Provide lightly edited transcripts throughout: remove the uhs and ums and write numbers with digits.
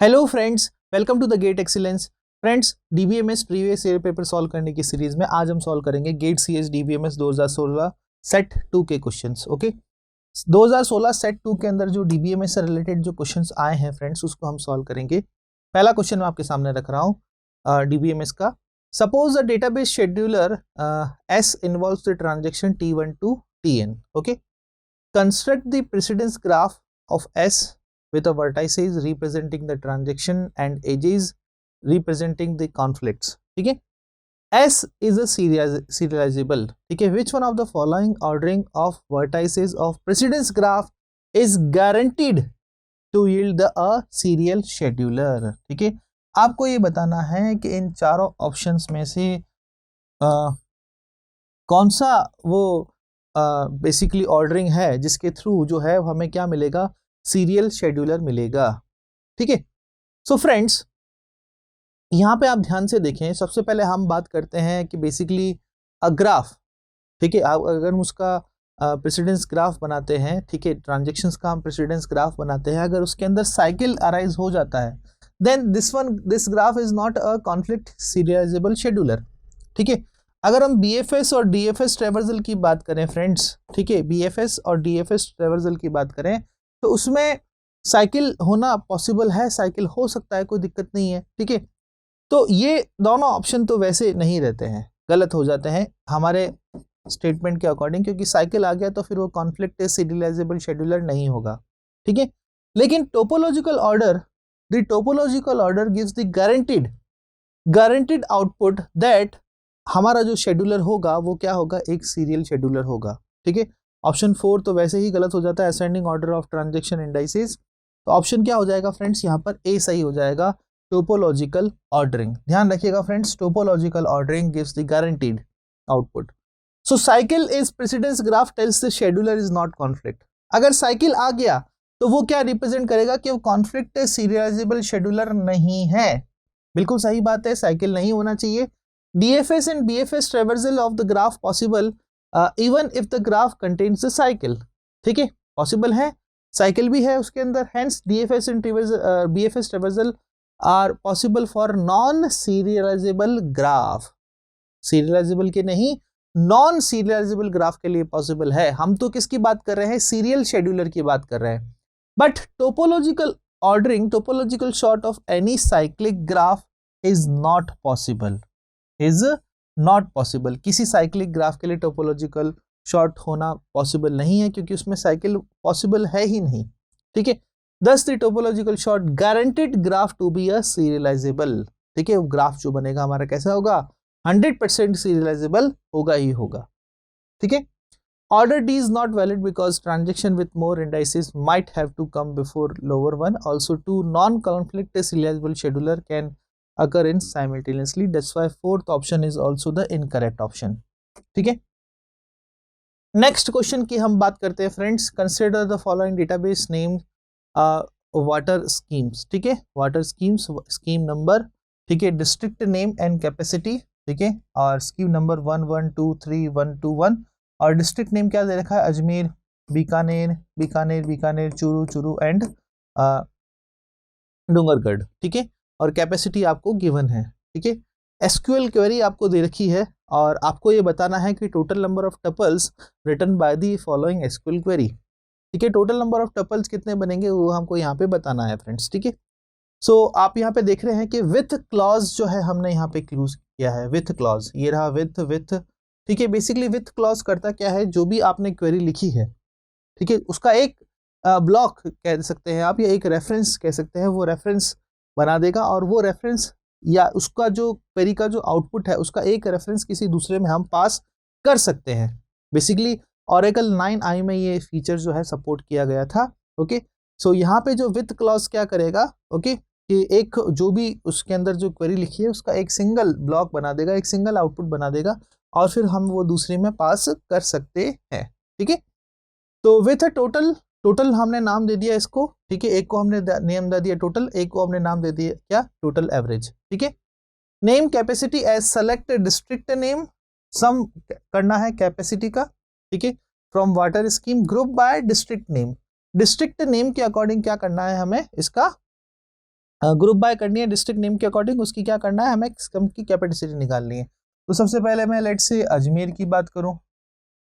Hello friends, welcome to the GATE Excellence. Friends, DBMS previous year paper solve करने की series में आज हम सॉल्व करेंगे गेट सीएस डीबीएमएस 2016 सेट 2 के क्वेश्चंस। ओके, 2016 सेट 2 के अंदर जो डीबीएमएस से रिलेटेड जो क्वेश्चंस आए हैं फ्रेंड्स, उसको हम सॉल्व करेंगे। पहला क्वेश्चन मैं आपके सामने रख रहा हूँ डीबीएमएस का। Suppose the database scheduler S involves the transaction T1 to Tn. Okay, construct the precedence graph of S with the vertices representing the transaction and edges representing the conflicts. ठीक है, S is a serializable. ठीक है, which one of the following ordering of vertices of precedence graph is guaranteed to yield a serial scheduler. ठीक है, आपको ये बताना है कि इन चारों ऑप्शंस में से कौन सा वो बेसिकली ऑर्डरिंग है जिसके थ्रू जो है हमें क्या मिलेगा, सीरियल शेड्यूलर मिलेगा। ठीक है, सो फ्रेंड्स यहाँ पे आप ध्यान से देखें। सबसे पहले हम बात करते हैं कि बेसिकली ग्राफ, ठीक है, अगर हम उसका प्रेसिडेंस ग्राफ बनाते हैं, ठीक है, ट्रांजेक्शंस का हम प्रेसिडेंस ग्राफ बनाते हैं, अगर उसके अंदर साइकिल अराइज हो जाता है then this graph is not a conflict serializable scheduler. ठीक है, अगर हम बीएफएस और डीएफएस ट्रैवर्सल की बात करें फ्रेंड्स, ठीक है, बीएफएस और डीएफएस ट्रैवर्सल की बात करें तो उसमें साइकिल होना पॉसिबल है, साइकिल हो सकता है, कोई दिक्कत नहीं है। ठीक है, तो ये दोनों ऑप्शन तो वैसे नहीं रहते हैं, गलत हो जाते हैं हमारे स्टेटमेंट के अकॉर्डिंग, क्योंकि साइकिल आ गया तो फिर वो कॉन्फ्लिक्ट सीरियलाइजेबल शेड्यूलर नहीं होगा। ठीक है, लेकिन topological order gives the guaranteed output that हमारा जो शेड्यूलर होगा वो क्या होगा, एक सीरियल शेड्यूलर होगा। ठीक है, ऑप्शन 4 तो वैसे ही गलत हो जाता है, ascending order of transaction indices. तो ऑप्शन क्या हो जाएगा फ्रेंड्स, यहाँ पर ए सही हो जाएगा, टोपोलॉजिकल ऑर्डरिंग। ध्यान रखिएगा friends, topological ordering gives the guaranteed output. So cycle is precedence graph tells the scheduler is not conflict. अगर साइकिल आ गया तो वो क्या रिप्रेजेंट करेगा कि वो कॉन्फ्लिक्ट सीरियलाइजेबल शेड्यूलर नहीं है। बिल्कुल सही बात है, साइकिल नहीं होना चाहिए। DFS and BFS traversal of the graph possible even if the graph contains the cycle. ठीक है, पॉसिबल है, साइकिल भी है उसके अंदर, hence DFS and BFS traversal are possible for non serializable graph. Serialisable के नहीं, नॉन सीरियलाइजेबल ग्राफ के लिए पॉसिबल है। हम तो किसकी बात कर रहे हैं, सीरियल शेड्यूलर की बात कर रहे हैं। But topological ordering, topological sort of any cyclic graph is not possible. किसी साइक्लिक ग्राफ के लिए टोपोलॉजिकल शॉर्ट होना पॉसिबल नहीं है, क्योंकि उसमें साइकिल पॉसिबल है ही नहीं। ठीक है, does the topological sort guaranteed graph to be a serializable. ठीक है, वो ग्राफ जो बनेगा हमारा कैसा होगा, 100% सीरियलाइजेबल होगा ही होगा। ठीक है, order D is not valid because transaction with more indices might have to come before lower one. Also two non conflict serializable scheduler can occur in simultaneously. That's why fourth option is also the incorrect option. ठीक है, next question की हम बात करते हैं friends. Consider the following database name water schemes. ठीक है, water schemes, scheme number, ठीक है, डिस्ट्रिक्ट नेम एंड कैपेसिटी, ठीक है, और स्कीम नंबर 1123 और डिस्ट्रिक्ट नेम क्या दे रखा है, अजमेर, बीकानेर, चूरू एंड डूंगरगढ़। ठीक है, और कैपेसिटी आपको गिवन है। ठीक है, एसक्यूएल क्वेरी आपको दे रखी है और आपको ये बताना है कि total number of tuples returned by the following SQL query. ठीक है, टोटल नंबर ऑफ टपल्स कितने बनेंगे वो हमको यहाँ पे बताना है फ्रेंड्स। ठीक है, सो आप यहाँ पे देख रहे हैं कि विथ क्लॉज जो है हमने यहाँ पे क्लूज किया है, विथ क्लॉज, ये रहा विथ। ठीक है, बेसिकली विथ क्लॉज करता क्या है, जो भी आपने क्वेरी लिखी है, ठीक है, उसका एक ब्लॉक कह सकते हैं आप, या एक रेफरेंस कह सकते हैं, वो रेफरेंस बना देगा, और वो रेफरेंस या उसका जो क्वेरी का जो आउटपुट है उसका एक रेफरेंस किसी दूसरे में हम पास कर सकते हैं। बेसिकली Oracle 9i में ये फीचर जो है सपोर्ट किया गया था। ओके, सो यहाँ पे जो विथ क्लॉज क्या करेगा, ओके, कि एक जो भी उसके अंदर जो क्वेरी लिखी है उसका एक सिंगल ब्लॉक बना देगा, एक सिंगल आउटपुट बना देगा, और फिर हम वो दूसरे में पास कर सकते हैं। ठीक है, तो विथ टोटल हमने नाम दे दिया इसको। ठीक है, एक को हमने नेम दे दिया टोटल, एक को हमने नाम दे दिया क्या, टोटल एवरेज। ठीक है, name capacity as select district name, sum करना है कैपेसिटी का। ठीक है, from water scheme, group by district name के अकॉर्डिंग क्या करना है हमें, इसका ग्रुप बाय करनी है डिस्ट्रिक्ट नेम के अकॉर्डिंग, उसकी क्या करना है, हमें सिस्टम की कैपेसिटी निकालनी है। तो सबसे पहले मैं लेट से अजमेर की बात करूं,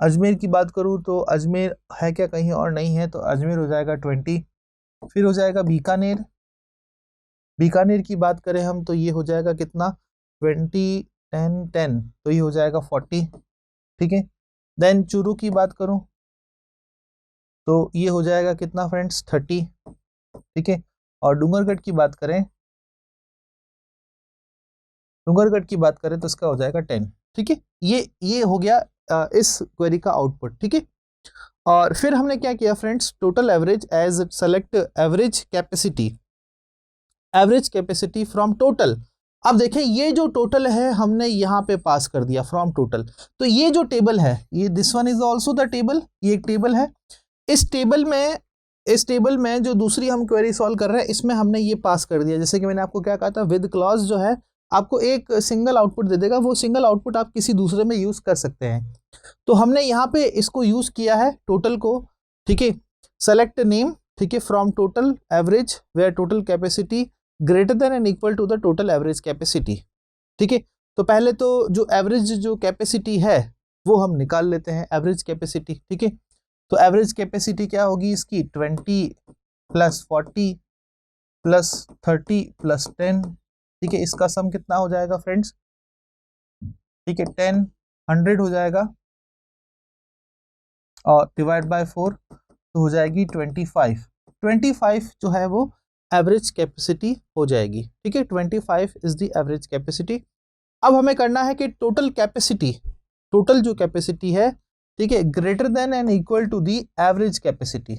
अजमेर की बात करूं तो अजमेर है क्या, कहीं और नहीं है, तो अजमेर हो जाएगा 20। फिर हो जाएगा बीकानेर, बीकानेर की बात करें हम तो ये हो जाएगा कितना 20 10 10, तो ये हो जाएगा 40, ठीक है। देन चूरू की बात करूं तो ये हो जाएगा कितना फ्रेंड्स 30, ठीक है। और डूंगरगढ़ की बात करें, डूंगरगढ़ की बात करें तो इसका हो जाएगा 10, ठीक है। ये हो गया इस क्वेरी का आउटपुट, ठीक है। और फिर हमने क्या किया friends, total average age select average capacity, average capacity from total. अब देखें ये जो टोटल है हमने यहाँ पे पास कर दिया फ्रॉम टोटल, तो ये जो टेबल है ये this one is also the table, ये एक टेबल है। इस टेबल में जो दूसरी हम क्वेरी सॉल्व कर रहे हैं इसमें हमने ये पास कर दिया, जैसे कि मैंने आपको क्या कहा था, विद क्लॉज जो है आपको एक सिंगल आउटपुट दे देगा, वो सिंगल आउटपुट आप किसी दूसरे में यूज कर सकते हैं। तो हमने यहाँ पे इसको यूज किया है टोटल को, ठीक है। सेलेक्ट नेम, ठीक है, from total average where total capacity greater than and equal to the total average capacity, ठीक है। तो पहले तो जो एवरेज जो कैपेसिटी है वो हम निकाल लेते हैं, एवरेज कैपेसिटी, ठीक है। तो एवरेज कैपेसिटी क्या होगी इसकी 20 प्लस 40 प्लस 30 प्लस 10, ठीक है। इसका सम कितना हो जाएगा फ्रेंड्स, ठीक है, 10 100 हो जाएगा और डिवाइड बाय 4 तो हो जाएगी 25 जो है वो एवरेज कैपेसिटी हो जाएगी, ठीक है। 25 इज द एवरेज कैपेसिटी। अब हमें करना है कि टोटल कैपेसिटी, टोटल जो कैपेसिटी है, ठीक है, greater than and equal to the average capacity,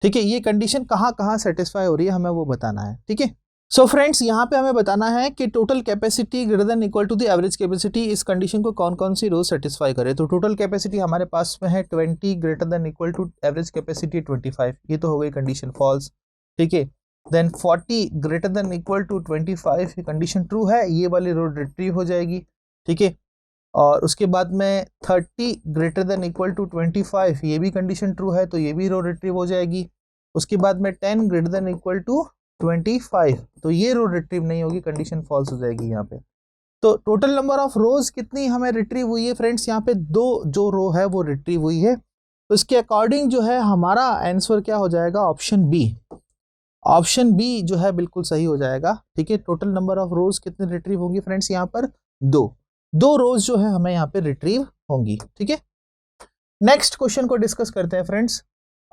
ठीक है। ये कंडीशन कहाँ कहाँ सेटिस्फाई हो रही है हमें वो बताना है, ठीक है। सो फ्रेंड्स यहाँ पे हमें बताना है कि total capacity greater than equal to the average capacity, इस कंडीशन को कौन कौन सी रो सेटिस्फाई करे। तो टोटल कैपेसिटी हमारे पास में है 20 greater than equal to average capacity 25, ये तो हो गई कंडीशन फॉल्स, ठीक है। Then 40 greater than equal to 25, ये कंडीशन ट्रू है, ये वाली रो रिट्रीव हो जाएगी, ठीक है। और उसके बाद में 30 ग्रेटर देन इक्वल टू 25, ये भी कंडीशन ट्रू है, तो ये भी रो रिट्रीव हो जाएगी। उसके बाद में 10 ग्रेटर देन इक्वल टू 25, तो ये रो रिट्रीव नहीं होगी, कंडीशन फॉल्स हो जाएगी यहाँ पे। तो टोटल नंबर ऑफ रोज कितनी हमें रिट्रीव हुई है फ्रेंड्स, यहाँ पे 2 जो रो है वो रिट्रीव हुई है, तो इसके अकॉर्डिंग जो है हमारा आंसर क्या हो जाएगा, ऑप्शन बी। ऑप्शन बी जो है बिल्कुल सही हो जाएगा, ठीक है। टोटल नंबर ऑफ रोज कितने रिट्रीव होंगी फ्रेंड्स, यहाँ पर 2 रोज जो है हमें यहाँ पे रिट्रीव होंगी, ठीक है। नेक्स्ट क्वेश्चन को डिस्कस करते हैं friends.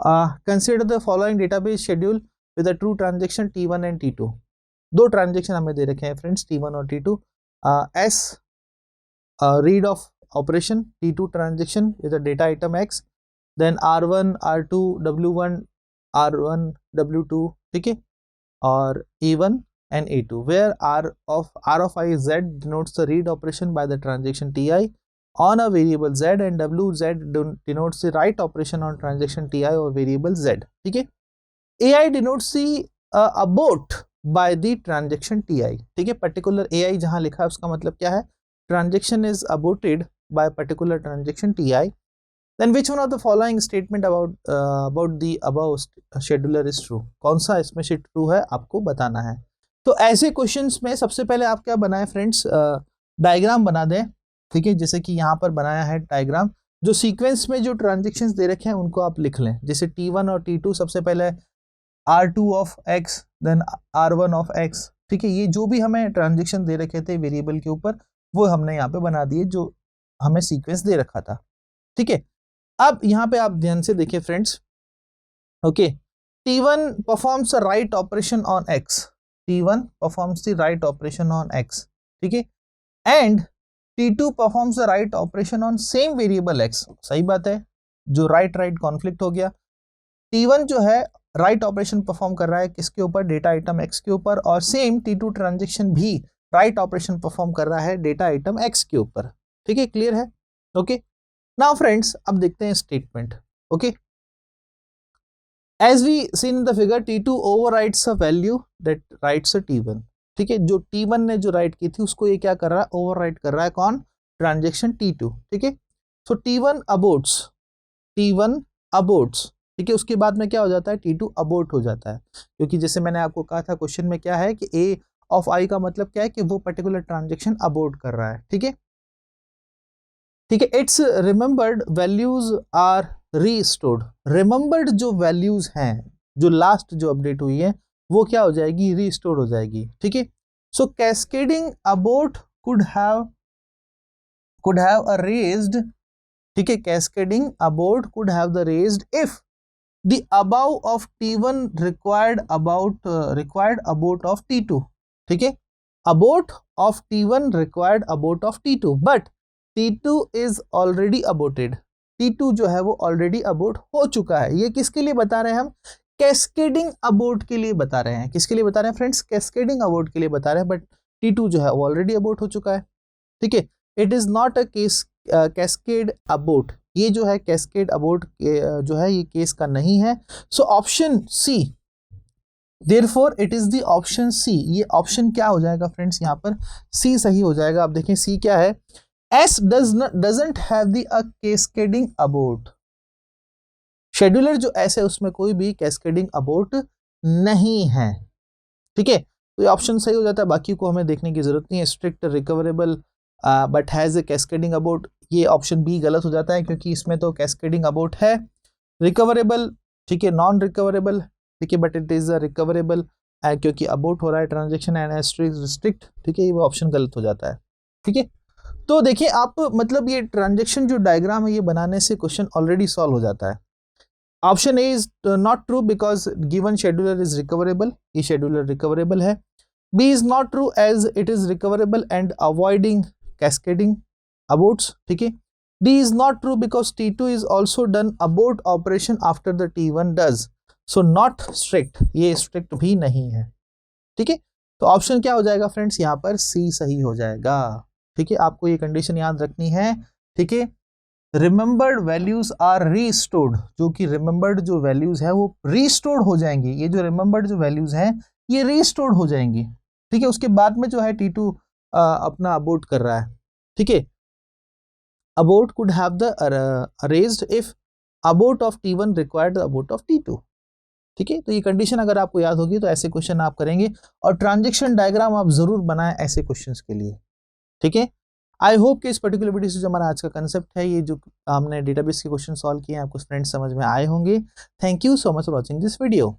Consider the following database schedule with a two transaction T1 and T2। 2 transaction हमें दे रखे हैं फ्रेंड्स, T1 और T2। As read of operation, T2 transaction with a data item X, then R1 R2 W1 R1 W2, ठीक है, और A1 and A2 where R of I Z denotes the read operation by the transaction Ti on a variable Z and WZ denotes the write operation on transaction Ti or variable Z, ठीक है। AI denotes the abort by the transaction Ti, ठीक है। Particular AI जहां लिखा है उसका मतलब क्या है, transaction is aborted by particular transaction Ti, then which one of the following statement about the above scheduler is true, कौन सा इसमें से ट्रू है आपको बताना है। तो ऐसे क्वेश्चंस में सबसे पहले आप क्या बनाए फ्रेंड्स, डायग्राम बना दें, ठीक है। जैसे कि यहाँ पर बनाया है डायग्राम, जो सीक्वेंस में जो ट्रांजेक्शन्स दे रखे हैं उनको आप लिख लें, जैसे T1 और T2 सबसे पहले R2 of X then R1 of X, ठीक है। ये जो भी हमें ट्रांजेक्शन दे रखे थे वेरिएबल के ऊपर वो हमने यहाँ पे बना दिए जो हमें सीक्वेंस दे रखा था, ठीक है। अब यहाँ पे आप ध्यान से देखिए friends, okay, T1 performs the write operation on X, T1 performs the write operation on X, ठीक है, and T2 performs the write operation on same variable X, सही बात है, जो राइट कॉन्फ्लिक्ट हो गया। T1 जो है राइट ऑपरेशन परफॉर्म कर रहा है किसके ऊपर, डेटा आइटम X के ऊपर, और सेम T2 ट्रांजेक्शन भी राइट ऑपरेशन परफॉर्म कर रहा है डेटा आइटम X के ऊपर, ठीक है, क्लियर है, ओके। नाउ फ्रेंड्स अब देखते हैं statement, okay. As we seen in the figure T2 overwrites a value that writes a T1, ठीक है। जो T1 ने जो राइट की थी उसको ये क्या कर रहा है, ओवरराइट कर रहा है, कौन, ट्रांजेक्शन T2, ठीक है। सो T1 अबोर्ट्स ठीक है। उसके बाद में क्या हो जाता है, T2 अबोर्ट हो जाता है, क्योंकि जैसे मैंने आपको कहा था क्वेश्चन में क्या है कि A ऑफ I का मतलब क्या है कि वो पर्टिकुलर ट्रांजेक्शन अबोर्ट कर रहा है। ठीक है, ठीक है। It's remembered values are restored. Remembered जो वैल्यूज हैं, जो लास्ट जो अपडेट हुई है, वो क्या हो जाएगी, रीस्टोर हो जाएगी। ठीक है। So cascading abort could have a raised, ठीक है, cascading abort could have the raised if the अबाउ of T1 required abort of T2। ठीक है, abort of T1 required abort of T2, but T2 is already aborted. T2 जो है वो already abort हो चुका है। ये किसके लिए बता रहे हैं हम, कैस्केडिंग अबोर्ट के लिए बता रहे हैं। किसके लिए बता रहे हैं फ्रेंड्स, कैस्केडिंग अबोर्ट के लिए बता रहे हैं, बट T2 जो है वो ऑलरेडी अबोर्ट हो चुका है। ठीक है, it is not a case cascade abort, ये जो है कैस्केड अबोर्ट जो है ये केस का नहीं है। So option C, therefore it is the option C. ये ऑप्शन क्या हो जाएगा फ्रेंड्स, यहाँ पर सी सही हो जाएगा। आप देखें सी क्या है, S doesn't have the a cascading abort. Scheduler जो एस है उसमें कोई भी कैस्केडिंग अबोर्ट नहीं है। ठीक है, तो ये ऑप्शन सही हो जाता है, बाकी को हमें देखने की जरूरत नहीं है। Strict recoverable but has a cascading abort, ये ऑप्शन बी गलत हो जाता है, क्योंकि इसमें तो कैस्केडिंग अबोर्ट है। रिकवरेबल, ठीक है, नॉन रिकवरेबल, ठीक है, but it is a recoverable क्योंकि अबोर्ट हो रहा है ट्रांजेक्शन एंड रिस्ट्रिक्ट, ठीक है, ये ऑप्शन गलत हो जाता है। ठीक है, तो देखिए आप मतलब ये ट्रांजेक्शन जो डायग्राम है ये बनाने से क्वेश्चन ऑलरेडी सॉल्व हो जाता है। Option A is not true because given scheduler is recoverable, ये शेड्यूलर रिकवरेबल है। B is not true as it is recoverable and avoiding cascading aborts. ठीक है, D is not true because T2 is also done abort operation after the T1 does, so not strict, ये strict भी नहीं है। ठीक है, तो option क्या हो जाएगा फ्रेंड्स, यहाँ पर C सही हो जाएगा। ठीक है, आपको ये कंडीशन याद रखनी है। ठीक है, रिमेंबर्ड वैल्यूज आर रीस्टोर्ड, जो कि रिमेंबर्ड जो वैल्यूज है वो रीस्टोर्ड हो जाएंगी। ये जो रिमेंबर्ड जो वैल्यूज हैं ये रीस्टोर्ड हो जाएंगी। ठीक है, उसके बाद में जो है T2 अपना अबोर्ट कर रहा है। ठीक है, abort could have the raised if abort of T1 required the abort of T2। ठीक है, तो ये कंडीशन अगर आपको याद होगी तो ऐसे क्वेश्चन आप करेंगे, और ट्रांजेक्शन डायग्राम आप जरूर बनाएं ऐसे क्वेश्चंस के लिए। ठीक है, आई होप कि इस पर्टिकुलर वीडियो से जो हमारा आज का कंसेप्ट है, ये जो हमने डेटाबेस के क्वेश्चन सॉल्व किए हैं, आपको फ्रेंड्स समझ में आए होंगे। Thank you so much for watching this video.